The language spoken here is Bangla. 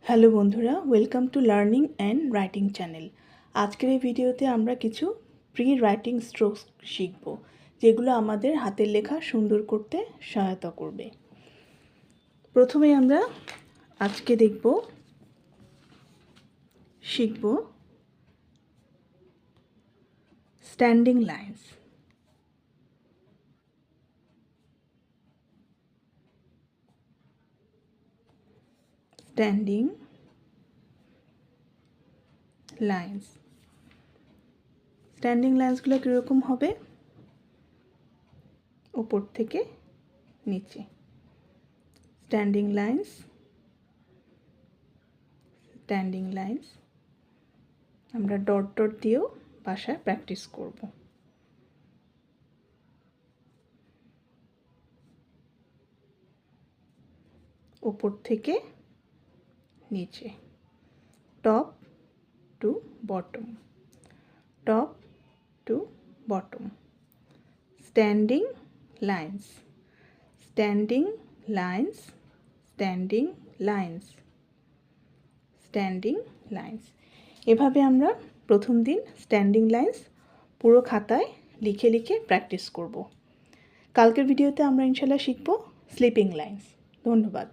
হ্যালো বন্ধুরা, welcome to learning and writing channel. আজকের এই ভিডিওতে আমরা কিছু প্রি রাইটিং স্ট্রোকস শিখব, যেগুলো আমাদের হাতের লেখা সুন্দর করতে সহায়তা করবে। প্রথমে আমরা আজকে শিখব standing lines. Standing lines standing লাইন্সগুলো কীরকম হবে? উপর থেকে নিচে। স্ট্যান্ডিং লাইন্স, স্ট্যান্ডিং লাইন্স আমরা ডট ডট দিয়েও বাসায় প্র্যাকটিস করব। উপর থেকে নিচে, top to bottom, top to bottom. Standing lines, standing lines, standing lines, standing lines. এভাবে আমরা প্রথম দিন স্ট্যান্ডিং লাইন্স পুরো খাতায় লিখে লিখে প্র্যাকটিস করব। কালকের ভিডিওতে আমরা ইনশাল্লাহ শিখব স্লিপিং লাইন্স। ধন্যবাদ।